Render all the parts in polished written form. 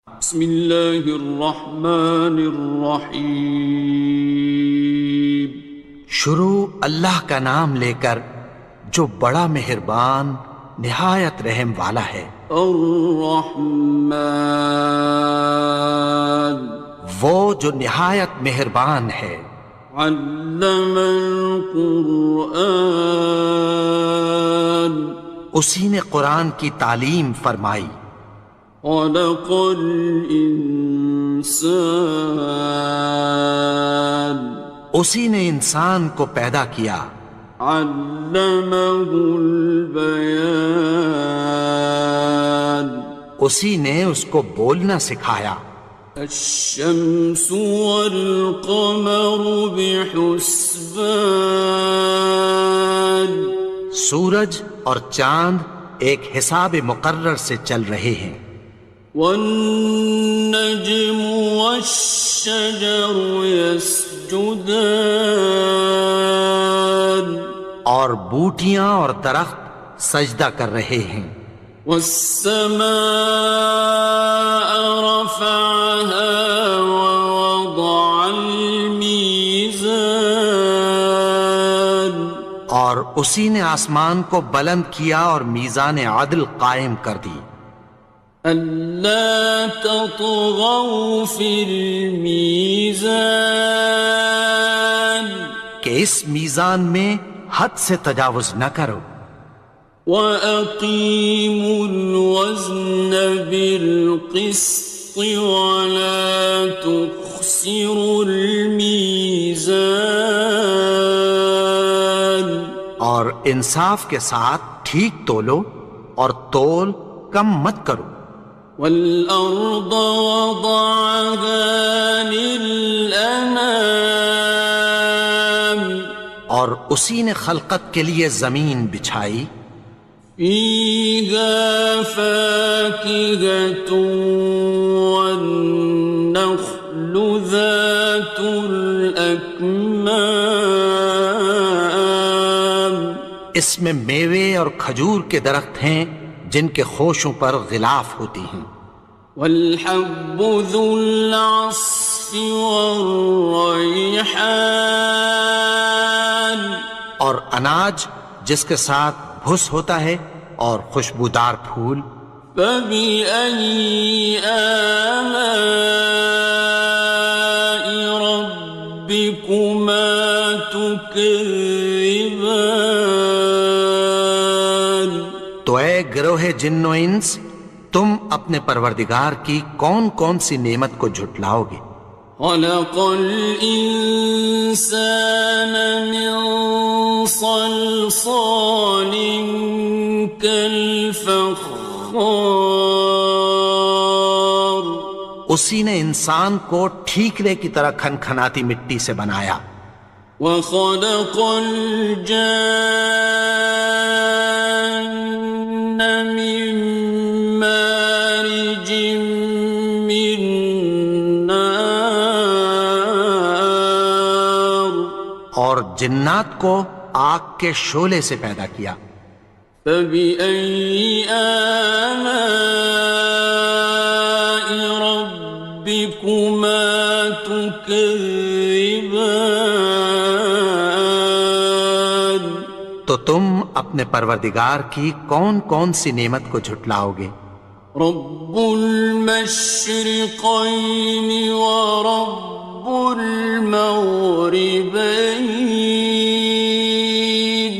بسم اللہ الرحمن الرحیم۔ شروع اللہ کا نام لے کر جو بڑا مہربان نہایت رحم والا ہے۔ الرحمن، وہ جو نہایت مہربان ہے۔ علم القرآن، اسی نے قرآن کی تعلیم فرمائی۔ خلق الانسان، اسی نے انسان کو پیدا کیا۔ علمہ البیان، اسی نے اس کو بولنا سکھایا۔ الشمس والقمر بحسبان، سورج اور چاند ایک حساب مقرر سے چل رہے ہیں۔ والنجم والشجر يسجدان، اور بوٹیاں اور درخت سجدہ کر رہے ہیں۔ والسماء رفعها ووضع الميزان، اور اسی نے آسمان کو بلند کیا اور میزان عدل قائم کر دی۔ ألا تطغوا في الميزان، کہ اس میزان میں حد سے تجاوز نہ کرو۔ وَأَقِيمُوا الْوَزْنَ بِالْقِسْطِ وَلَا تُخْسِرُوا الْمِيزَانَ، اور انصاف کے ساتھ ٹھیک تولو اور تول کم مت کرو۔ وَالْأَرْضَ وَضَعَهَا لِلْأَنَامِ، اور اسی نے خلقت کے لیے زمین بچھائی۔ فِيهَا فَاكِهَةٌ وَالنَّخْلُ ذَاتُ الْأَكْمَامِ، اس میں میوے اور کھجور کے درخت ہیں جن کے خوشوں پر غلاف ہوتی ہیں۔ وَالْحَبُّ ذُو الْعَصْفِ وَالرَّيْحَانِ، اور اناج جس کے ساتھ بھس ہوتا ہے اور خوشبودار پھول۔ فَبِأَيِّ آلَاءِ رَبِّكُمَا تُكَذِّبَانِ، تو اے گروہ جن و انس، تم اپنے پروردگار کی کون کون سی نعمت کو جھٹلاؤ گے؟ خَلَقَ الْإِنسَانَ مِنْ صَلْصَالٍ كَالْفَخَّارِ، اسی نے انسان کو ٹھیکرے کی طرح کھنکھناتی مٹی سے بنایا۔ وَخَلَقَ الْجَانَّ مِن مَّارِجٍ مِّن نَّارٍ، اور جنات کو آگ کے شعلے سے پیدا کیا۔ فَبِأَيِّ آلَاءِ رَبِّكُمَا تُكَذِّبَانِ، تو تم اپنے پروردگار کی کون کون سی نعمت کو جھٹلاؤ گے؟ رب المشرقين ورب المغربين،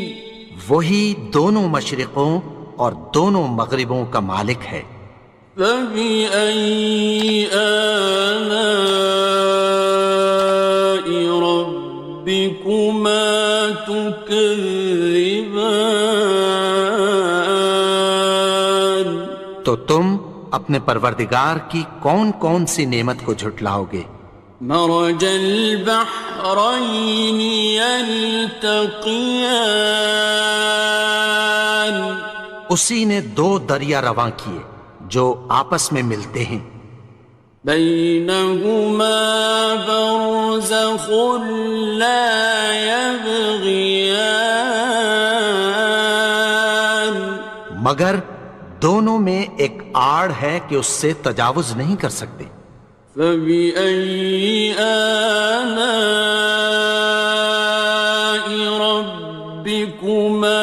وہی دونوں مشرقوں اور دونوں مغربوں کا مالک ہے۔ فبأي آلاء ربكما تكذبان، تو تم اپنے پروردگار کی کون کون سی نعمت کو جھٹلاؤ گے؟ مرج البحرين يلتقيان، اسی نے دو دریا رواں کیے جو آپس میں ملتے ہیں۔ بينهما برزخ لا يبغيان، مگر دونوں میں ایک آڑ ہے کہ اس سے تجاوز نہیں کر سکتے. فبأي آلاء ربكما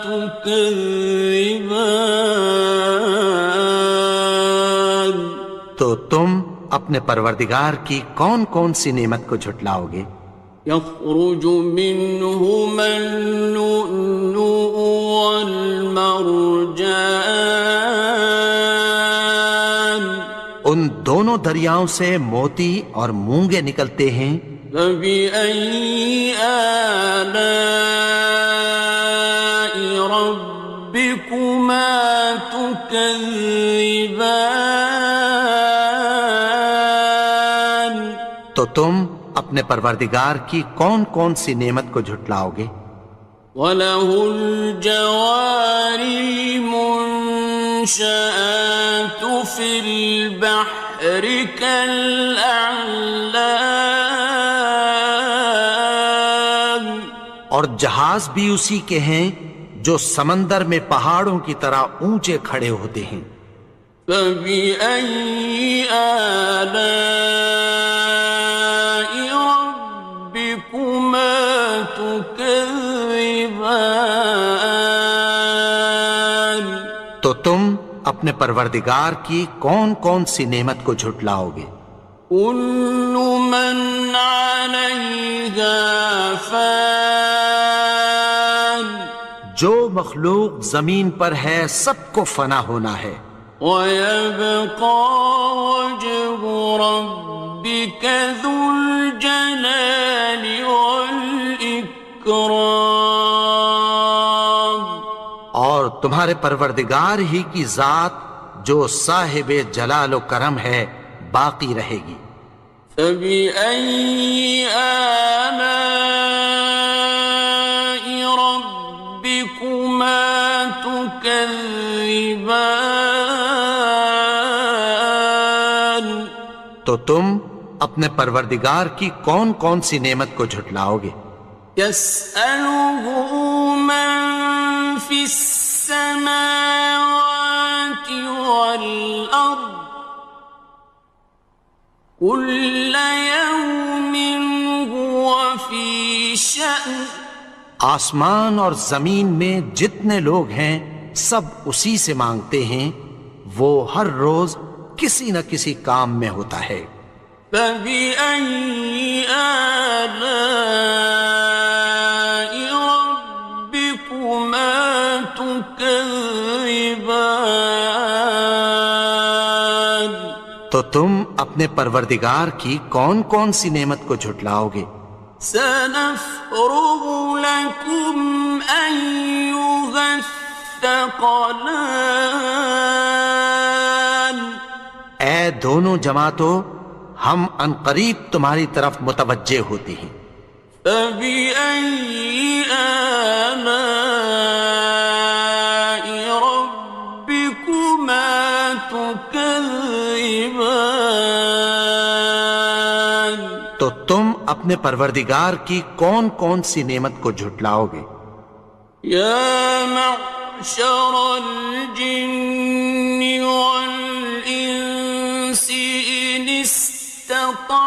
تكذبان. تو تم اپنے پروردگار کی کون کون سی نعمت کو جھٹلاؤ گے؟ يخرج منهما اللؤلؤ والمرجان. ان دونوں دریاؤں سے موتی اور مونگے نکلتے ہیں. فبأي آلاء ربكما تكذبان. تو تم اپنے پروردگار کی کون کون سی نعمت کو جھٹلاؤ گے؟ وَلَهُ الْجَوَارِ الْمُنشَآتُ فِي الْبَحْرِ كَالْأَعْلَامِ. اور جہاز بھی اسی کے ہیں جو سمندر میں پہاڑوں کی طرح اونچے کھڑے ہوتے ہیں. فَبِأَيِّ آلَاءِ رَبِّكُمَا تُكَذِّبَانِ. تو تم اپنے پروردگار کی کون کون سی نعمت کو جھٹلاؤ گے؟ كُلُّ مَنْ عَلَيْهَا فَانٍ. جو مخلوق زمین پر ہے سب کو فنا ہونا ہے. وَيَبْقَى وَجْهُ رَبِّكَ ذُو الْجَلَالِ وَالْإِكْرَامِ. اور تمہارے پروردگار ہی کی ذات جو صاحب جلال و کرم ہے باقی رہے گی. فَبِأَيِّ آلَاءِ رَبِّكُمَا تُكَذِّبَانِ. تو تم اپنے پروردگار کی کون کون سی نعمت کو جھٹلاؤ گے؟ يَسْأَلُهُ مَن فِي السَّمَاوَاتِ وَالْأَرْضِ كُلَّ يَوْمٍ هُوَ فِي شَأْنٍ. آسمان اور زمین میں جتنے لوگ ہیں سب اسی سے مانگتے ہیں، وہ ہر روز کسی نہ کسی کام میں ہوتا ہے. فَبِأَيِّ آلَاءِ رَبِّكُمَا تُكَذِّبَانِ. تو تم اپنے پروردگار کی کون کون سی نعمت کو جھٹلاؤ گے؟ سَنَفْرُغُ لَكُمْ أَيُّهَ الثَّقَلَانِ. اے دونوں جماعتوں، ہم عنقریب تمہاری طرف متوجہ ہوتے ہیں. فَبِأَيِّ آلَاءِ رَبِّكُمَا تُكَذِّبَانِ. تو تم اپنے پروردگار کی کون کون سی نعمت کو جھٹلاؤ گے؟ يَا مَعْشَرَ الْجِنِّ وَالْإِنسِ إِنِ اسْتَطَعْتُمْ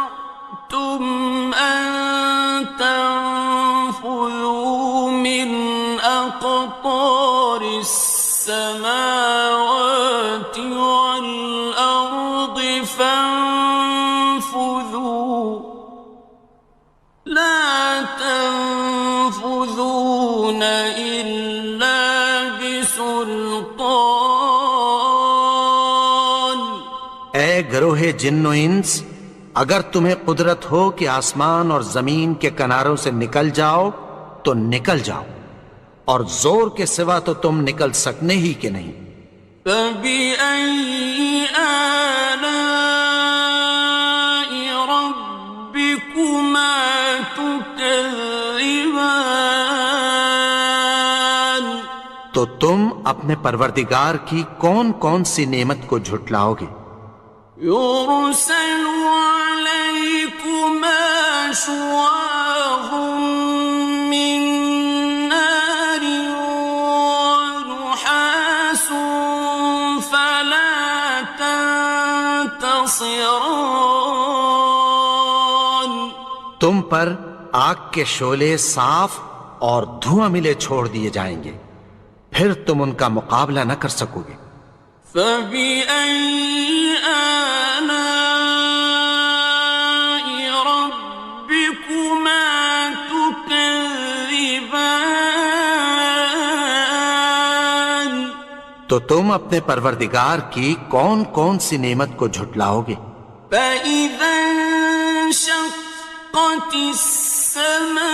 أَن تَنفُذُوا مِنْ أَقْطَارِ السَّمَاوَاتِ وَالْأَرْضِ فَانفُذُوا لَا تَنفُذُونَ إِلَّا بِسُلْطَانٍ. اے گروہ جن و انس، اگر تمہیں قدرت ہو کہ آسمان اور زمین کے کناروں سے نکل جاؤ تو نکل جاؤ، اور زور کے سوا تو تم نکل سکنے ہی کہ نہیں. فَبِأَيِّ آلَاءِ رَبِّكُمَا تُكَذِّبَانِ. تو تم اپنے پروردگار کی کون کون سی نعمت کو جھٹلاؤ گے؟ يُرْسَلُ عَلَيْكُمَا شُوَاظٌ مِّن نَّارٍ وَنُحَاسٌ تنتصران تم پر آگ کے شعلے صاف اور دھواں ملے چھوڑ دیے جائیں گے، پھر تم ان کا مقابلہ نہ کر سکو گے۔ فَبِأَيِّ آلَاءِ رَبِّكُمَا تُكَذِّبَانِ تو تم اپنے پروردگار کی کون کون سی نعمت کو جھٹلاؤ گے؟ فَإِذَا انشَقَّتِ السَّمَاءُ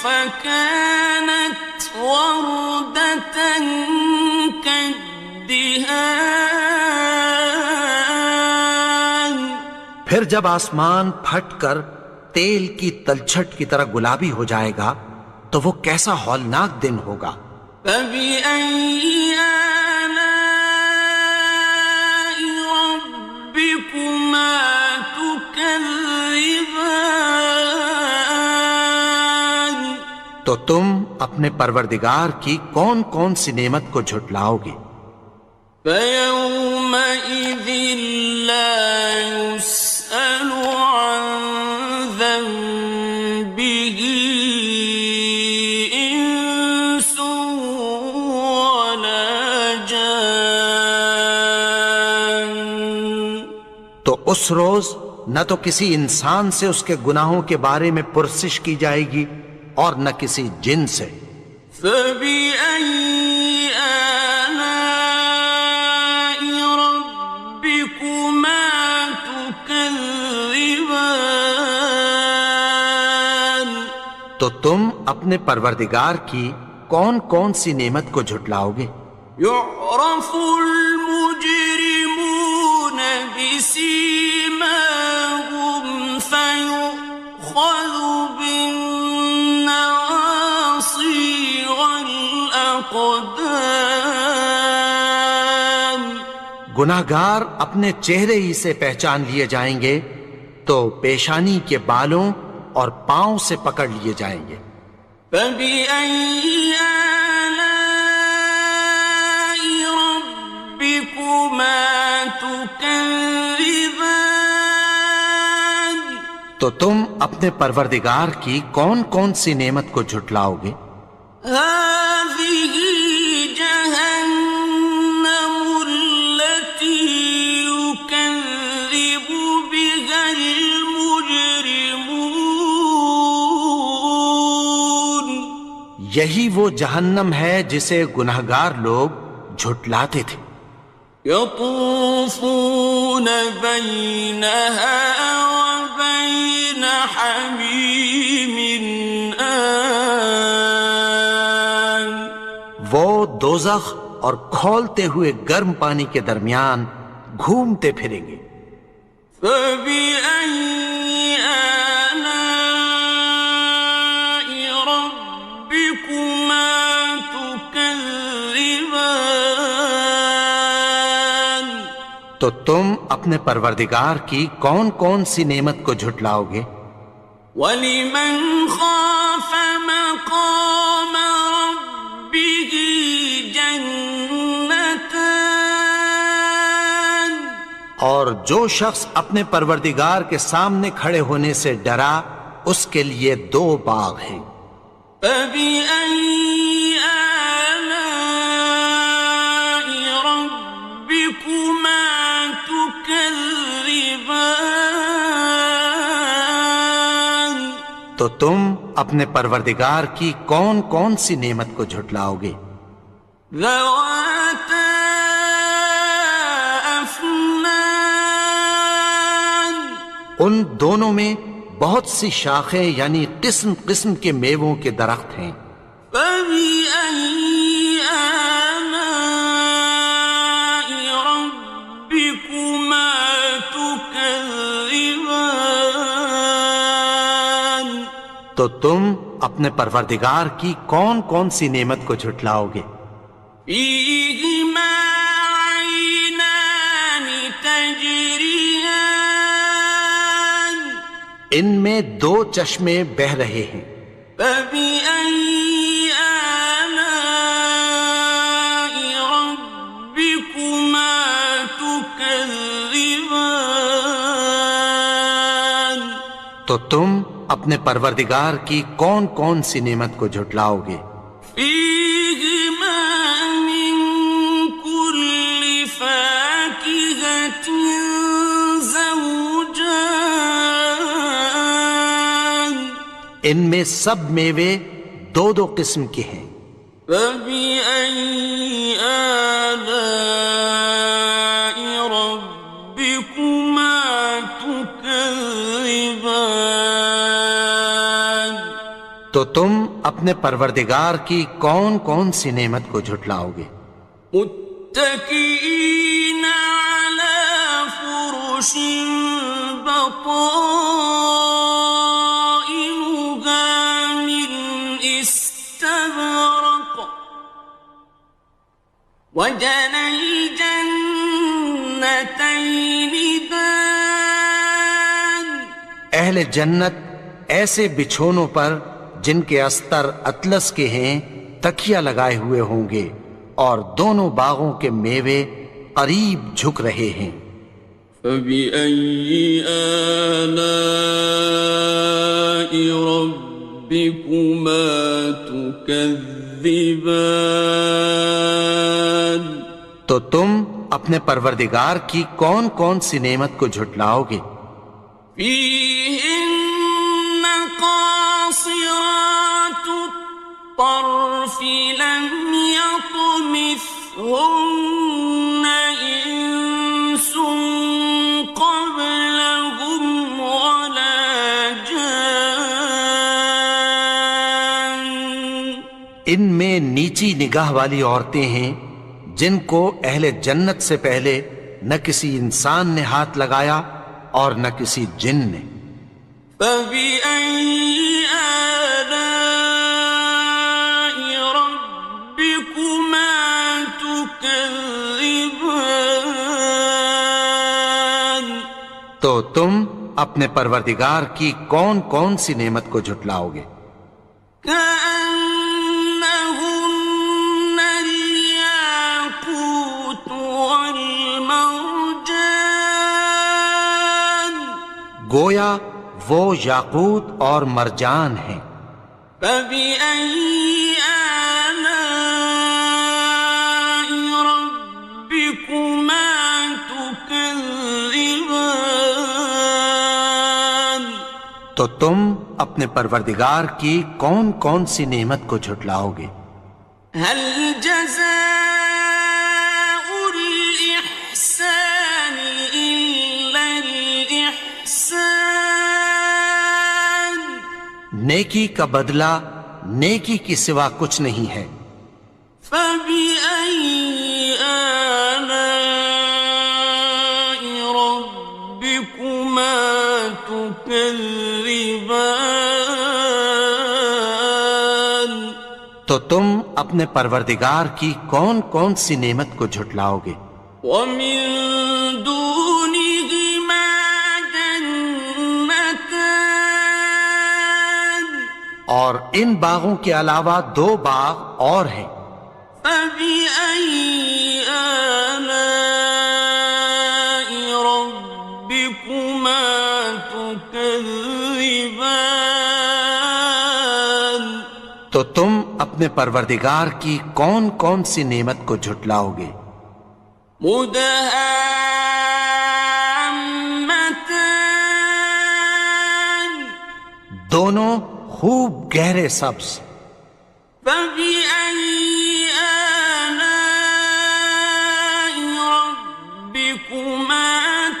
فَكَانَتْ وَرْدَةً كَالدِّهَانِ پھر جب آسمان پھٹ کر تیل کی تلچھٹ کی طرح گلابی ہو جائے گا تو وہ کیسا ہولناک دن ہوگا۔ فَبِأَيِّ آلَاءِ رَبِّكُمَا تُكَذِّبَانِ تو تم اپنے پروردگار کی کون کون سی نعمت کو جھٹلاؤ گے؟ فَيَوْمَئِذٍ لَا يُسْأَلُ عَنْ ذَنبِهِ إِنسٌ وَلَا جَانٌ تو اس روز نہ تو کسی انسان سے اس کے گناہوں کے بارے میں پرسش کی جائے گی اور نہ کسی جن سے۔ فَبِأَيِّ آلَاءِ رَبِّكُمَا تُكَذِّبَانِ تو تم اپنے پروردگار کی کون کون سی نعمت کو جھٹلاؤ گے؟ يُعْرَفُ الْمُجْرِمُونَ بِسِيمَاهُمْ فَيُؤْخَذُ بِالنَّوَاصِي وَالْأَقْدَامِ گناہگار اپنے چہرے ہی سے پہچان لیے جائیں گے تو پیشانی کے بالوں اور پاؤں سے پکڑ لیے جائیں گے۔ فَبِأَيِّ آلَاءِ رَبِّكُمَا تُكَذِّبَانِ تو تم اپنے پروردگار کی کون کون سی نعمت کو جھٹلاؤ گے؟ هَٰذِهِ جَهَنَّمُ الَّتِي يُكَذِّبُ بِهَا الْمُجْرِمُونَ یہی وہ جہنم ہے جسے گناہگار لوگ جھٹلاتے تھے۔ يَطُوفُونَ بَيْنَهَا وَبَيْنَ حَمِيمٍ آنٍ وہ دوزخ اور کھولتے ہوئے گرم پانی کے درمیان گھومتے پھریں گے۔ فَبِأَيِّ آلَاءِ رَبِّكُمَا تُكَذِّبَانِ تو تم اپنے پروردگار کی کون کون سی نعمت کو جھٹلاؤ گے؟ وَلِمَنْ خَافَ مَقَامَ رَبِّهِ جَنَّتَانِ اور جو شخص اپنے پروردگار کے سامنے کھڑے ہونے سے ڈرا اس کے لیے دو باغ ہیں۔ فَبِأَيِّ آلَاءِ رَبِّكُمَا تُكَذِّبَانِ تو تم اپنے پروردگار کی کون کون سی نعمت کو جھٹلاؤ گے؟ ذَوَاتَا أَفْنَانٍ ان دونوں میں بہت سی شاخیں یعنی قسم قسم کے میووں کے درخت ہیں۔ فَبِأَيِّ آلَاءِ رَبِّكُمَا تُكَذِّبَانِ تو تم اپنے پروردگار کی کون کون سی نعمت کو جھٹلاؤ گے؟ فِيهِمَا عَيْنَانِ تَجْرِيَانِ ان میں دو چشمے بہہ رہے ہیں۔ فَبِأَيِّ آلَاءِ رَبِّكُمَا تُكَذِّبَانِ تو تم اپنے پروردگار کی کون کون سی نعمت کو جھٹلاؤ گے؟ فیہما من کل فاکہۃ زوجان، ان میں سب میوے دو دو قسم کے ہیں۔ فبأي آلاء ربكما تكذبان، تو تم اپنے پروردگار کی کون کون سی نعمت کو جھٹلاؤ گے؟ متكئين على فرش بطائنها من استبرق، وجنى الجنتين دان، اہل جنت ایسے بچھونوں پر جن کے استر اطلس کے ہیں تکیہ لگائے ہوئے ہوں گے، اور دونوں باغوں کے میوے قریب جھک رہے ہیں۔ فبأي آلاء ربكما تكذبان، تو تم اپنے پروردگار کی کون کون سی نعمت کو جھٹلاؤ گے؟ فيهن قاصرات الطرف لم يطمثهن إنس قبلهم ولا جان، ان میں نیچی نگاہ والی عورتیں ہیں جن کو اہل جنت سے پہلے نہ کسی انسان نے ہاتھ لگایا اور نہ کسی جن نے۔ فبأي آلاء ربكما تكذبان، تو تم اپنے پروردگار کی کون کون سی نعمت کو جھٹلاؤ گے؟ كأنهن الياقوت والمرجان، گویا وہ یاقوت اور مرجان ہیں۔ فبأي آلاء ربكما تكذبان، تو تم اپنے پروردگار کی کون کون سی نعمت کو جھٹلاؤ گے؟ هل جزاء الإحسان إلا الإحسان، نیکی کا بدلہ نیکی کی سوا کچھ نہیں ہے۔ فبأي آلاء ربكما تكذبان، تو تم اپنے پروردگار کی کون کون سی نعمت کو جھٹلاؤ گے؟ ومن دونهما جنتان، اور ان باغوں کے علاوہ دو باغ اور ہیں۔ فبأي آلاء ربكما تكذبان، تو تم اپنے پروردگار کی کون کون سی نعمت کو جھٹلاؤ گے؟ مدهامتان، دونوں خوب گہرے سبز۔ فبأي آلاء ربكما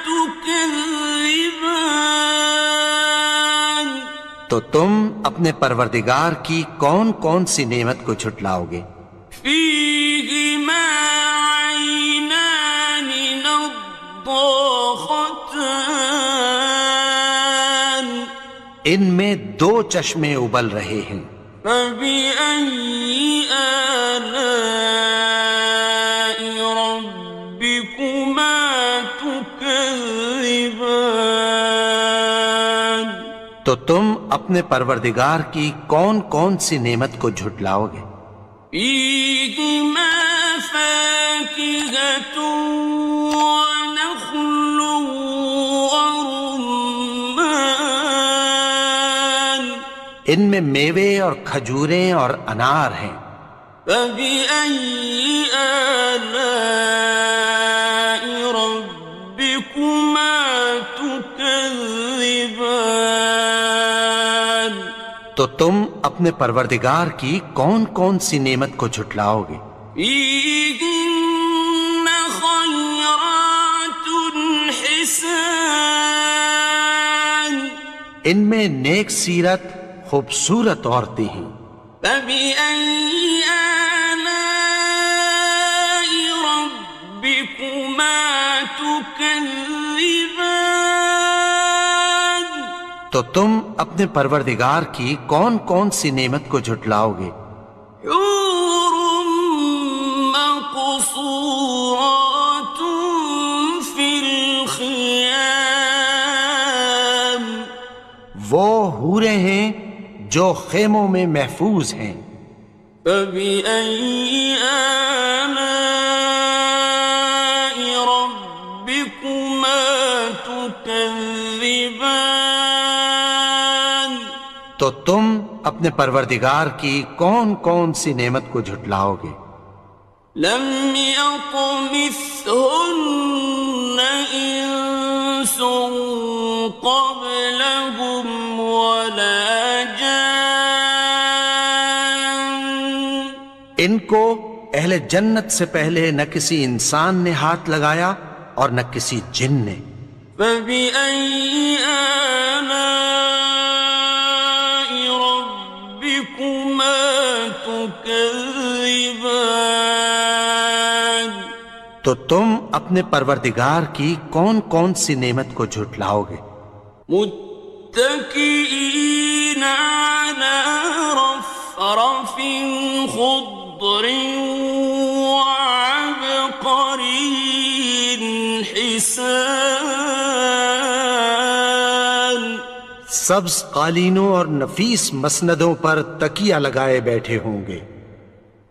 تكذبان، تو تم اپنے پروردگار کی کون کون سی نعمت کو جھٹلاؤ گے؟ فيهما عينان نضاختان، ان میں دو چشمے ابل رہے ہیں۔ فبأي آلاء ربكما تكذبان، تو تم اپنے پروردگار کی کون کون سی نعمت کو جھٹلاؤ گے؟ فيهما فاكهة ونخل ورمان، ان میں میوے اور کھجوریں اور انار ہیں۔ فبأي آلاء ربكما تكذبان؟ تو تم اپنے پروردگار کی کون کون سی نعمت کو جھٹلاؤ گے؟ فيهن خيرات حسان، ان میں نیک سیرت خوبصورت عورتیں ہیں۔ فبأي آلاء ربكما تكذبان؟ تو تم اپنے پروردگار کی کون کون سی نعمت کو جھٹلاؤ گے؟ حور مقصورات في الخيام، وہ حوریں ہیں جو خیموں میں محفوظ ہیں۔ فبأي آلاء ربكما تكذبان؟ تو تم اپنے پروردگار کی کون کون سی نعمت کو جھٹلاؤ گے؟ لم يطمثهن إنس قبلهم ولا جان، ان کو اہل جنت سے پہلے نہ کسی انسان نے ہاتھ لگایا اور نہ کسی جن نے۔ فبأي آلاء ربكما تكذبان؟ تو تم اپنے پروردگار کی کون کون سی نعمت کو جھٹلاؤ گے؟ متكئين على رفرف خضر وعبقري حسان، سبز قالینوں اور نفیس مسندوں پر تکیہ لگائے بیٹھے ہوں گے۔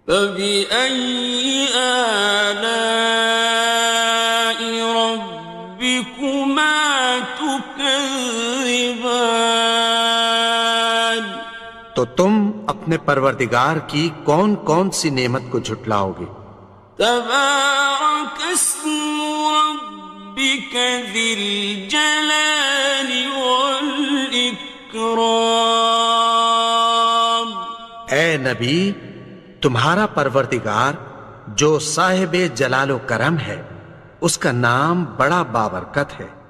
فبأي آلاء ربكما تكذبان؟ تو تم اپنے پروردگار کی کون کون سی نعمت کو جھٹلاؤ گے؟ تبارك اسم ربك ذي الجلال والإكرام۔ اے نبی، تمہارا پروردگار جو صاحب جلال و کرم ہے، اس کا نام بڑا بابرکت ہے۔